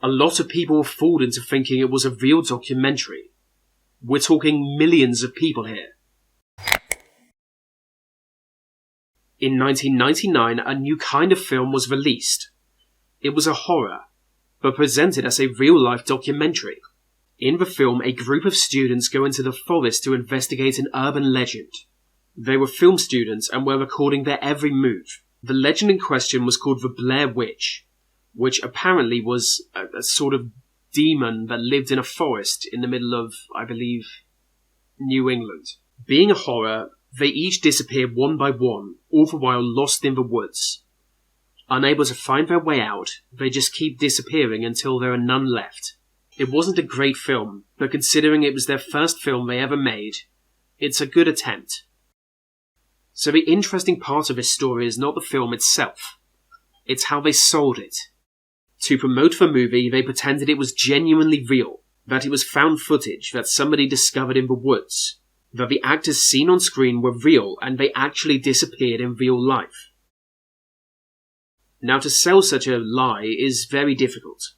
A lot of people were fooled into thinking it was a real documentary. We're talking millions of people here. In 1999, a new kind of film was released. It was a horror, but presented as a real-life documentary. In the film, a group of students go into the forest to investigate an urban legend. They were film students and were recording their every move. The legend in question was called the Blair Witch, which apparently was a sort of demon that lived in a forest in the middle of, I believe, New England. Being a horror, they each disappear one by one, all the while lost in the woods. Unable to find their way out, they just keep disappearing until there are none left. It wasn't a great film, but considering it was their first film they ever made, it's a good attempt. So the interesting part of this story is not the film itself, it's how they sold it. To promote the movie, they pretended it was genuinely real, that it was found footage that somebody discovered in the woods, that the actors seen on screen were real and they actually disappeared in real life. Now, to sell such a lie is very difficult.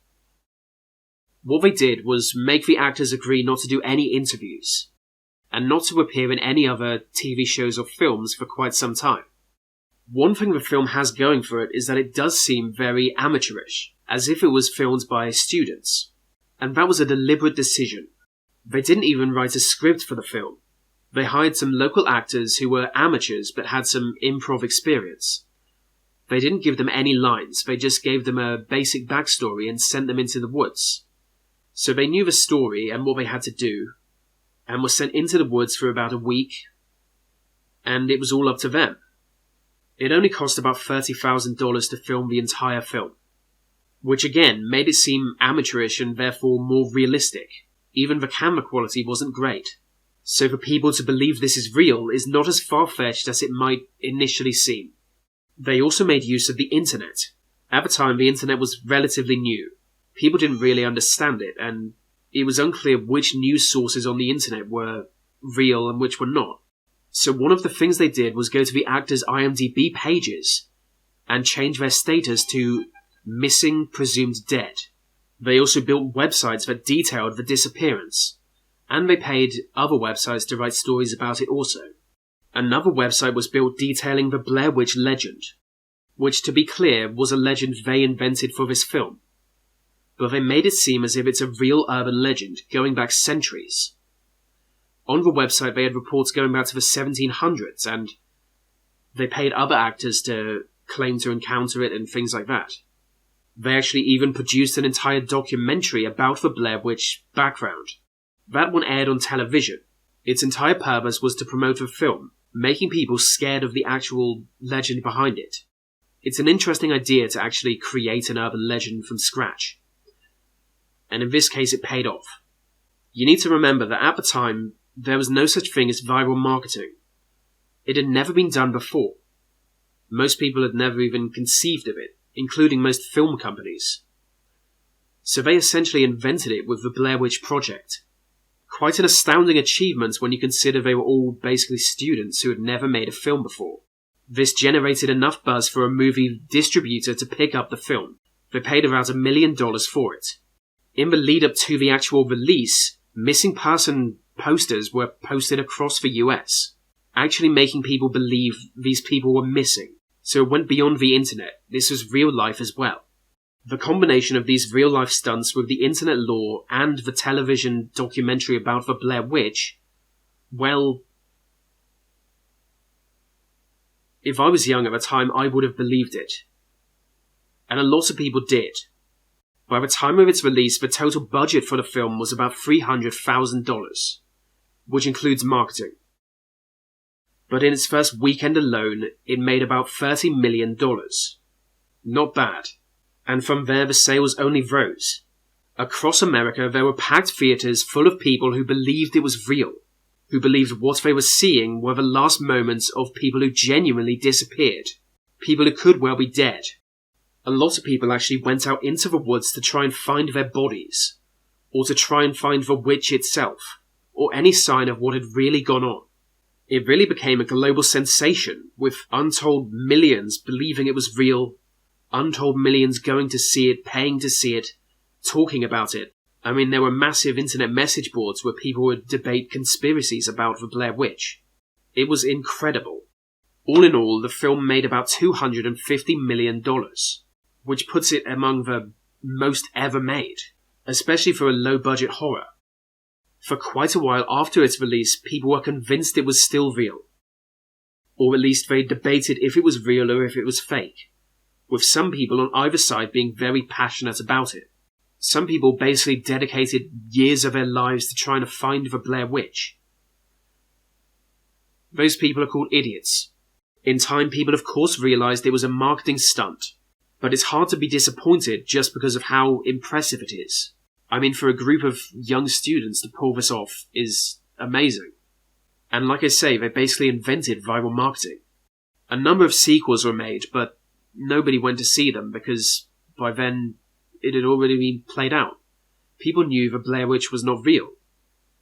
What they did was make the actors agree not to do any interviews, and not to appear in any other TV shows or films for quite some time. One thing the film has going for it is that it does seem very amateurish, as if it was filmed by students. And that was a deliberate decision. They didn't even write a script for the film. They hired some local actors who were amateurs but had some improv experience. They didn't give them any lines, they just gave them a basic backstory and sent them into the woods. So they knew the story and what they had to do, and were sent into the woods for about a week, and it was all up to them. It only cost about $30,000 to film the entire film, which again made it seem amateurish and therefore more realistic. Even the camera quality wasn't great. So for people to believe this is real is not as far-fetched as it might initially seem. They also made use of the internet. At the time, the internet was relatively new. People didn't really understand it, and it was unclear which news sources on the internet were real and which were not. So one of the things they did was go to the actors' IMDb pages and change their status to missing, presumed dead. They also built websites that detailed the disappearance, and they paid other websites to write stories about it also. Another website was built detailing the Blair Witch legend, which, to be clear, was a legend they invented for this film. But they made it seem as if it's a real urban legend going back centuries. On the website they had reports going back to the 1700s, and they paid other actors to claim to encounter it and things like that. They actually even produced an entire documentary about the Blair Witch background. That one aired on television. Its entire purpose was to promote the film, making people scared of the actual legend behind it. It's an interesting idea to actually create an urban legend from scratch. And in this case it paid off. You need to remember that at the time, there was no such thing as viral marketing. It had never been done before. Most people had never even conceived of it, including most film companies. So they essentially invented it with the Blair Witch Project. Quite an astounding achievement when you consider they were all basically students who had never made a film before. This generated enough buzz for a movie distributor to pick up the film. They paid about $1 million for it. In the lead up to the actual release, missing person posters were posted across the US, actually making people believe these people were missing. So it went beyond the internet. This was real life as well. The combination of these real life stunts with the internet lore and the television documentary about the Blair Witch, well, if I was young at the time, I would have believed it. And a lot of people did. By the time of its release, the total budget for the film was about $300,000, which includes marketing. But in its first weekend alone, it made about $30 million. Not bad. And from there the sales only rose. Across America there were packed theatres full of people who believed it was real, who believed what they were seeing were the last moments of people who genuinely disappeared, people who could well be dead. A lot of people actually went out into the woods to try and find their bodies, or to try and find the witch itself, or any sign of what had really gone on. It really became a global sensation, with untold millions believing it was real, untold millions going to see it, paying to see it, talking about it. I mean, there were massive internet message boards where people would debate conspiracies about the Blair Witch. It was incredible. All in all, the film made about $250 million, which puts it among the most ever made, especially for a low-budget horror. For quite a while after its release, people were convinced it was still real. Or at least they debated if it was real or if it was fake, with some people on either side being very passionate about it. Some people basically dedicated years of their lives to trying to find the Blair Witch. Those people are called idiots. In time, people of course realized it was a marketing stunt, but it's hard to be disappointed just because of how impressive it is. I mean, for a group of young students to pull this off is amazing. And like I say, they basically invented viral marketing. A number of sequels were made, but nobody went to see them because by then it had already been played out. People knew the Blair Witch was not real,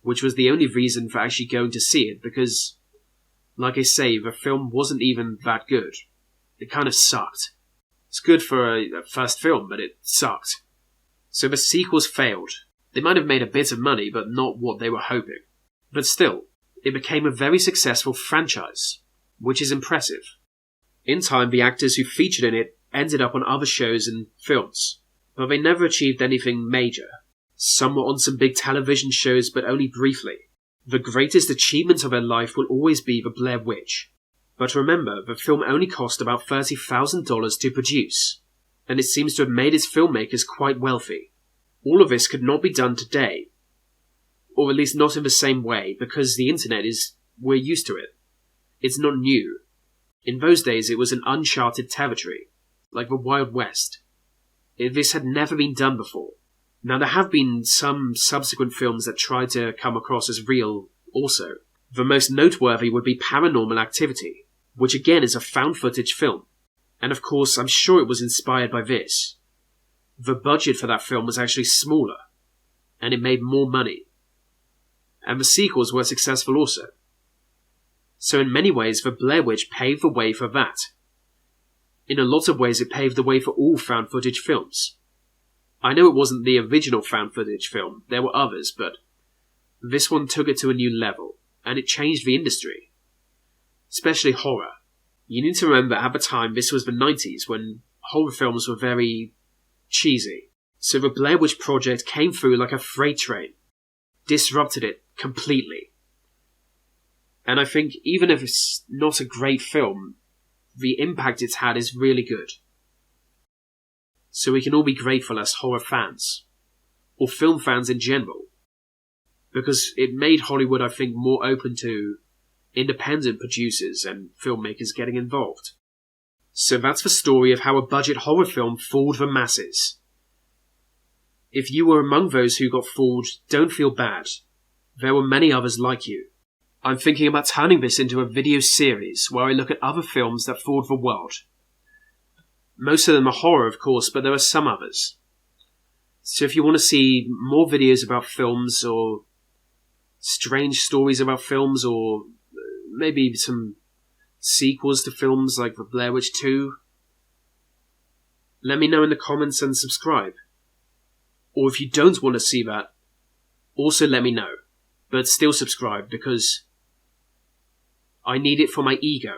which was the only reason for actually going to see it because, like I say, the film wasn't even that good. It kind of sucked. It's good for a first film, but it sucked. So the sequels failed. They might have made a bit of money, but not what they were hoping. But still, it became a very successful franchise, which is impressive. In time, the actors who featured in it ended up on other shows and films, but they never achieved anything major. Some were on some big television shows, but only briefly. The greatest achievement of their life will always be the Blair Witch. But remember, the film only cost about $30,000 to produce, and it seems to have made its filmmakers quite wealthy. All of this could not be done today, or at least not in the same way, because the internet we're used to it. It's not new. In those days it was an uncharted territory, like the Wild West. This had never been done before. Now there have been some subsequent films that tried to come across as real also. The most noteworthy would be Paranormal Activity, which again is a found footage film. And of course, I'm sure it was inspired by this. The budget for that film was actually smaller, and it made more money. And the sequels were successful also. So in many ways, the Blair Witch paved the way for that. In a lot of ways, it paved the way for all found footage films. I know it wasn't the original found footage film, there were others, but this one took it to a new level, and it changed the industry. Especially horror. You need to remember at the time this was the 90s when horror films were very cheesy. So the Blair Witch Project came through like a freight train, disrupted it completely. And I think even if it's not a great film, the impact it's had is really good. So we can all be grateful as horror fans, or film fans in general, because it made Hollywood, I think, more open to independent producers and filmmakers getting involved. So that's the story of how a budget horror film fooled the masses. If you were among those who got fooled, don't feel bad. There were many others like you. I'm thinking about turning this into a video series where I look at other films that fooled the world. Most of them are horror, of course, but there are some others. So if you want to see more videos about films or strange stories about films or maybe some sequels to films like The Blair Witch 2, let me know in the comments and subscribe. Or if you don't want to see that, also let me know. But still subscribe because I need it for my ego.